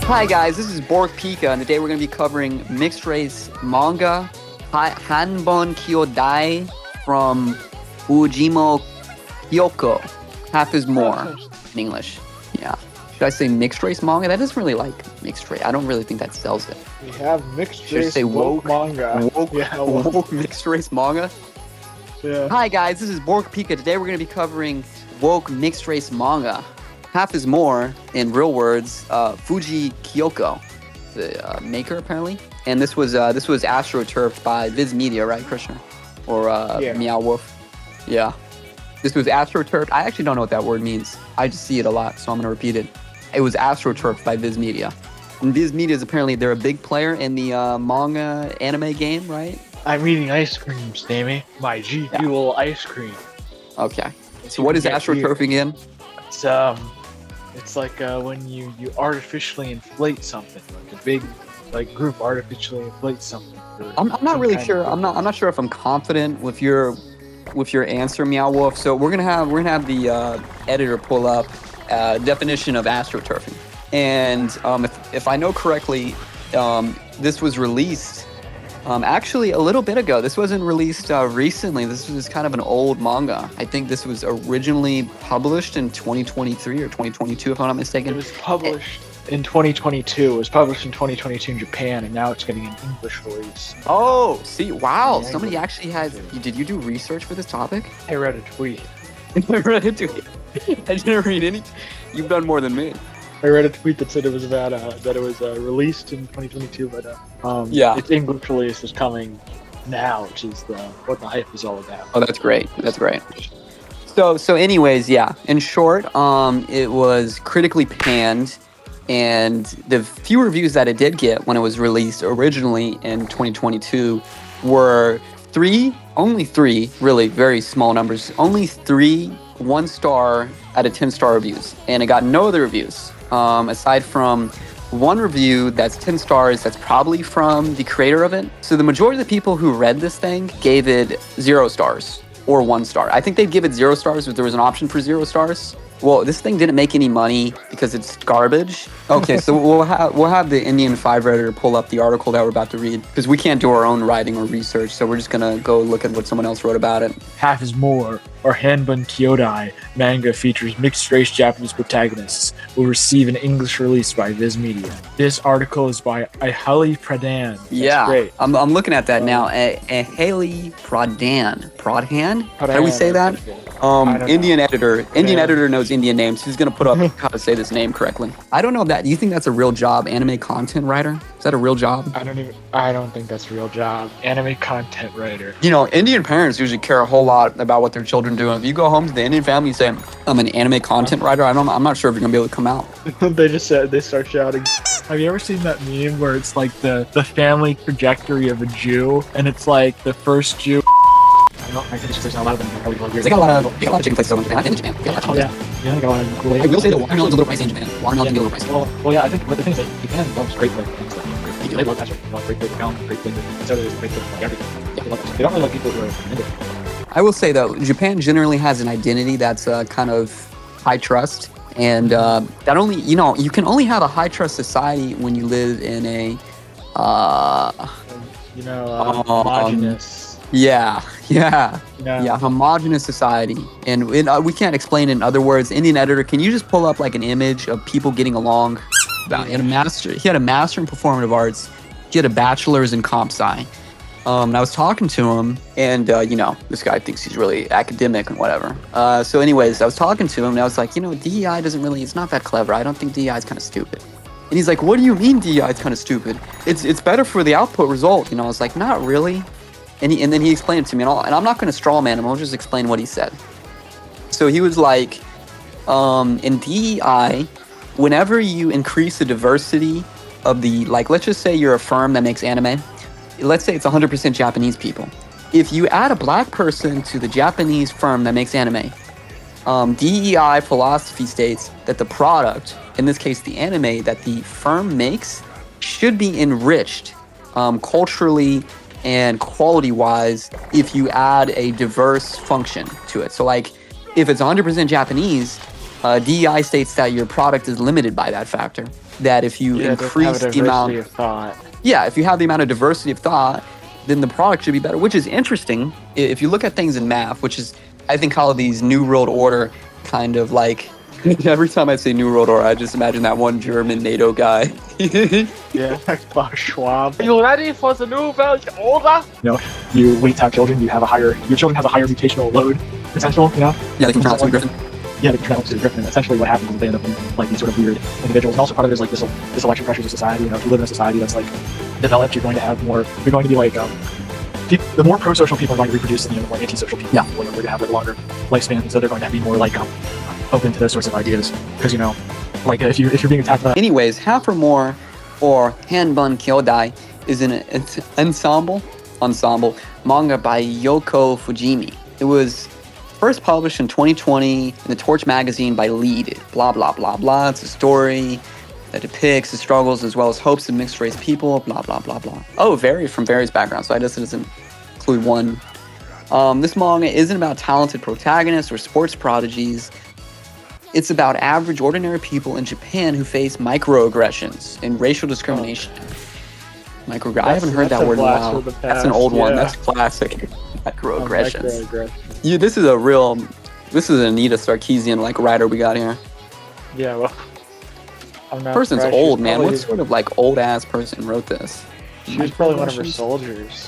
Hi guys, this is Bork Pika, and today we're going to be covering mixed race manga, Hanbun Kyoudai from Ujimo Hyoko. Half is more in English. Yeah. Should I say mixed race manga? That doesn't really like mixed race. I don't really think that sells it. We have mixed Should I race say woke manga. Woke mixed race manga? Yeah. Hi guys, this is Bork Pika. Today we're going to be covering woke mixed race manga. Half is more, in real words, Fuji Kyoko, the maker apparently. And this was astroturfed by Viz Media, right, Krishna? Or Meow Woof. Yeah. This was astroturfed. I actually don't know what that word means. I just see it a lot, so I'm going to repeat it. It was astroturfed by Viz Media. And Viz Media is apparently, they're a big player in the manga anime game, right? I'm eating ice cream, Stammy. My G Fuel ice cream. Okay. So what is astroturfing again? It's like when you artificially inflate something, like a big group artificially inflates something. I'm not really sure. I'm not sure if I'm confident with your answer, Meow Wolf. So we're gonna have the editor pull up definition of astroturfing, and if I know correctly, this was released actually a little bit ago. This wasn't released recently. This was kind of an old manga. I think this was originally published in 2023 or 2022, if I'm not mistaken. It was published in 2022. It was published in 2022 in Japan, and now it's getting an English release. Oh, see, wow! Somebody actually has. Did you do research for this topic? I read a tweet. I read a tweet. I didn't read any. You've done more than me. I read a tweet that said it was about that it was released in 2022, but its English release is coming now, which is what the hype is all about. Oh, that's great. That's great. So anyways, yeah. In short, it was critically panned, and the few reviews that it did get when it was released originally in 2022 were only three, really very small numbers, only 3 1-star out of 10-star reviews, and it got no other reviews. Aside from one review that's 10 stars, that's probably from the creator of it. So the majority of the people who read this thing gave it 0 stars or 1 star. I think they'd give it 0 stars if there was an option for 0 stars. Well, this thing didn't make any money because it's garbage. Okay, so we'll have the Indian 5 Redditor pull up the article that we're about to read, because we can't do our own writing or research, so we're just gonna go look at what someone else wrote about it. Half is More, or Hanbun Kyoudai manga features mixed-race Japanese protagonists, will receive an English release by Viz Media. This article is by Aaheli Pradhan. Yeah, great. I'm looking at that now. Aaheli Pradhan. Pradhan? How do we say that? Indian editor. Indian editor knows Indian names. He's gonna put up how to say this name correctly. I don't know that. Do you think that's a real job? Anime content writer? Is that a real job? I don't think that's a real job. Anime content writer. You know, Indian parents usually care a whole lot about what their children do. If you go home to the Indian family and say, I'm an anime content writer, I'm not sure if you're gonna be able to come out. They start shouting. Have you ever seen that meme where it's like the family trajectory of a Jew, and it's like the first Jew? I think there's a lot of them probably here. They got a lot of chicken places in Japan. I think in Japan. Yeah, they got a lot of cool. I will say the watermelon's a little pricey in Japan. Watermelon can be a little pricey. Well, yeah, I think, but the thing is that Japan loves great flavor things. They do. They love that sort of great flavor, great flavor. So there's great flavor like everything. Yeah, they love that. They don't really like people who are offended. I will say though, Japan generally has an identity that's kind of high trust, and that only you can only have a high trust society when you live in a homogenous. Yeah, homogenous society. And we can't explain it in other words. Indian editor, can you just pull up like an image of people getting along? He had a master in performative arts. He had a bachelor's in comp sci. And I was talking to him, and this guy thinks he's really academic and whatever. So anyways, I was talking to him, and I was like, DEI it's not that clever. I don't think DEI is kind of stupid. And he's like, what do you mean DEI is kind of stupid? It's better for the output result. I was like, not really. And then he explained it to me, and I'm not going to straw man him. I'll just explain what he said. So he was like, in DEI, whenever you increase the diversity of let's just say you're a firm that makes anime. Let's say it's 100% Japanese people. If you add a black person to the Japanese firm that makes anime, DEI philosophy states that the product, in this case the anime that the firm makes, should be enriched culturally and quality-wise if you add a diverse function to it. So like, if it's 100% Japanese, DEI states that your product is limited by that factor. That if you increase the amount of thought. Yeah, if you have the amount of diversity of thought, then the product should be better, which is interesting. If you look at things in math, which is, I think, how these New World Order kind of like, every time I say New World Order, I just imagine that one German NATO guy. Yeah, Klaus Schwab. Are you ready for the New World Order? When you have children, your children have a higher mutational load potential, Yeah, they can turn out to be Griffin. Yeah, they can turn out to be Griffin. Essentially what happens is they end up in like these sort of weird individuals. And also part of it is like this selection pressures of society. If you live in a society that's like developed, you're going to be like, the more pro-social people are going to reproduce and the more anti-social people are going to have a longer lifespan, and so they're going to be more like open to those sorts of ideas. Because like if you're being attacked by... Anyways, Half or More, or Hanbun Kyoudai, is an ensemble manga by Yoiko Fujimi. It was first published in 2020 in the Torch magazine by Lead. Blah blah blah blah. It's a story that depicts the struggles as well as hopes of mixed race people. Blah blah blah blah. Oh, from various backgrounds. So I guess it doesn't include one. This manga isn't about talented protagonists or sports prodigies. It's about average, ordinary people in Japan who face microaggressions and racial discrimination. I haven't heard that word in a while. That's an old one. That's classic. Microaggressions. This is an Anita Sarkeesian like writer we got here. Yeah, well, I'm not. Person's old, man. What sort of like old ass person wrote this? She was probably one of her soldiers.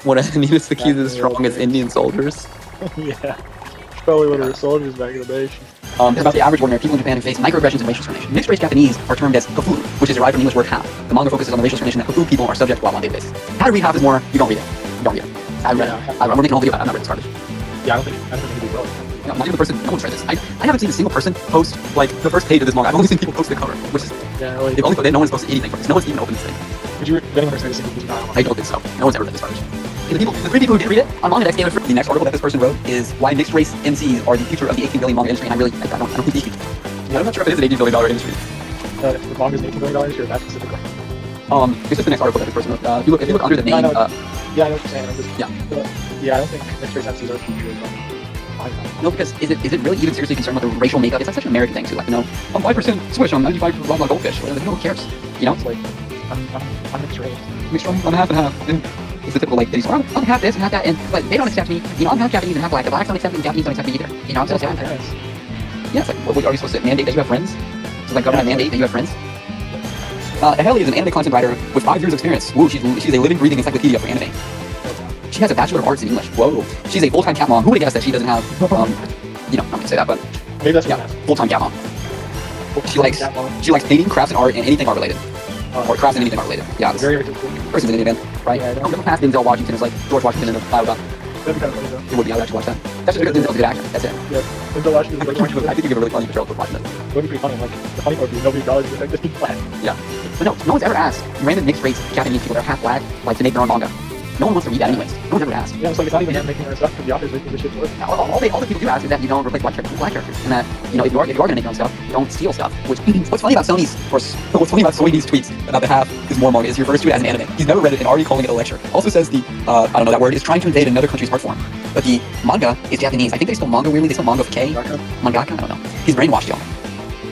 What, Anita Sarkeesian is strong as Indian soldiers? Yeah. Probably one of her soldiers back in the day. It's about the average ordinary people in Japan who face microaggressions and racial discrimination. Mixed race Japanese are termed as kafu, which is derived from the English word half. The manga focuses on the racial discrimination that kafu people are subject to on a daily basis. How to read Half is More, you don't read it. I'm making a whole video about it. I'm not reading this garbage. Yeah, I don't think you do well. I'm not even the person, no one's read this. I haven't seen a single person post like the first page of this manga. I've only seen people post the cover, which is, no one's posted anything from this. No one's even opened this thing. Did anyone ever say this? I don't think so. No one's ever read this garbage. The 3 people who did read it, on Manga Dex, the next article that this person wrote is why mixed race MCs are the future of the $18 billion manga industry, and I don't think these people. I'm not sure if it is an $18 billion industry. If the manga's $18 billion, or that specifically? It's just the next article that this person wrote. If you look under the name, yeah, I know what you're saying. I don't think mixed race MCs are the future of no, because is it really even seriously concerned with the racial makeup? It's like such an American thing too. Like, I'm 5% Swiss, I'm 95% blah blah goldfish. Like, no one cares. It's like I'm mixed race. I'm half and half. And it's the typical like things. I'm half this and half that, but they don't accept me. I'm half Japanese and half black. The blacks don't accept me, and Japanese don't accept me either. I'm so sad. Yeah, it's like, what are you supposed to mandate that you have friends? It's like government mandate that you have friends. Aaheli is an anime content writer with 5 years of experience. Woo, she's a living, breathing encyclopedia for anime. She has a Bachelor of Arts in English. Whoa. She's a full-time cat mom. Who would have guessed that she doesn't have, I'm not gonna say that, but maybe that's full-time cat mom. She likes painting, crafts, and art, and anything art related. Or crafts and anything art related. Yeah, it's very person's in an event, right? Yeah, the past Denzel Washington is like George Washington in the Bible. That'd be kind of funny though. It would be. I would actually watch that. That's just because Denzel's a good actor. That's it. Yeah. Denzel Washington. I think you give a really funny portrayal of Washington. It would be pretty funny. Like the funny part would be nobody acknowledges it. Just be black. Yeah. But no one's ever asked random mixed race Japanese people that are half black like to make their own manga. No one wants to read that anyways. No one's ever asked. Yeah, it's like it's not even making their stuff because the author's making the shit work. All the people do ask is that you don't replace white characters with black characters, and that if you are gonna make your own stuff, don't steal stuff. What's funny about Sony's tweets about the Half is More manga is he refers to it as an anime. He's never read it and already calling it a lecture. Also says the I don't know that word is trying to invade another country's art form. But the manga is Japanese. I think they spell manga weirdly. They spell manga with K. Mangaka. I don't know. He's brainwashed y'all.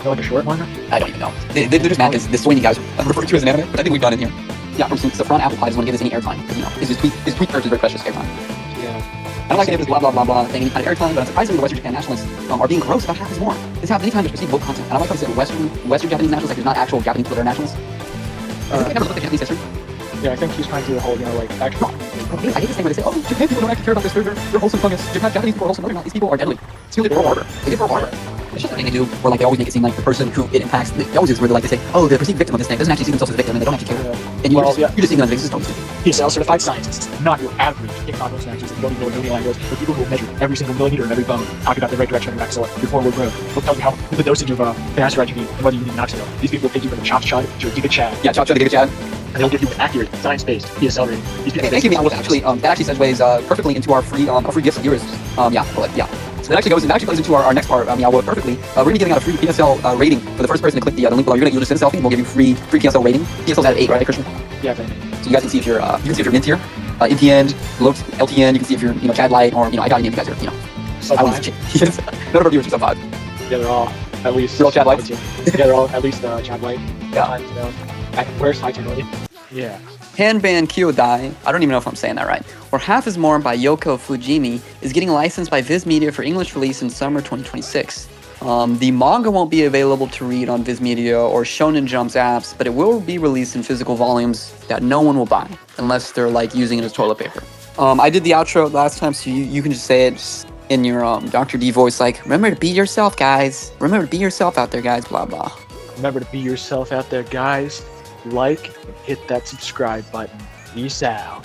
Like a short manga? I don't even know. They're just mad because the Sweeney guys refer to it as an anime, but I think we've done it here. Yeah, from since the front apple pie doesn't want to give us any airtime. Because, his tweet character is very precious airtime. Yeah. I don't like to give this blah blah blah blah thing any kind of airtime, but surprisingly the Western Japan nationalists are being gross about Half is More. This happens anytime there's perceived woke content. And I like how they said Western Japanese nationalists, like there's not actual Japanese people that are nationalists. I never looked at Japanese history. Yeah, I think he's trying to do the whole, actual... I hate this thing where they say, Japan people don't actually care about this food, they're wholesome fungus. Japanese people are wholesome. No, they're not. These people are deadly. It's really Pearl Harbor. They did Pearl Harbor. It's just a thing they do where they always make it seem like the person who it impacts, they always use where they say, the perceived victim of this thing doesn't actually see themselves as a victim and they don't actually care. And you're just seeing them as victims. He's a certified scientist, not your average Chicago scientist that don't even know a million languages, but people who measure every single millimeter of every bone, talk about the right direction of your maxilla, your forward growth. They'll tell you how the dosage of finasteride you need and whether you need an oxidil. These people will take you from the chop chud to a giga chad. Yeah, chop chud to giga chad. And they'll give you an accurate, science-based PSL rating. Thank you, that actually segues perfectly into our free gifts and viewers. So that actually goes into our next part, perfectly. We're gonna be giving out a free PSL rating for the first person to click the link below. You'll just send a selfie and we'll give you free PSL rating. PSL's at 8, right, Christian? Yeah, so you guys can see if you're mid tier, NTN, LTN. You can see if you're Chad Light or I got any of you guys are I was none of our viewers are sub 5. Yeah, Yeah, they're all at least. They're all Chad Whites. Yeah, they're all at least Chad White. Yeah. You know, where's High Melody? Yeah. Hanbun Kyoudai, I don't even know if I'm saying that right, or Half is More by Yoiko Fujimi, is getting licensed by Viz Media for English release in summer 2026. The manga won't be available to read on Viz Media or Shonen Jump's apps, but it will be released in physical volumes that no one will buy, unless they're like using it as toilet paper. I did the outro last time, so you can just say it in your Dr. D voice, like, remember to be yourself, guys. Remember to be yourself out there, guys, blah, blah. Remember to be yourself out there, guys. Like and hit that subscribe button. Peace out.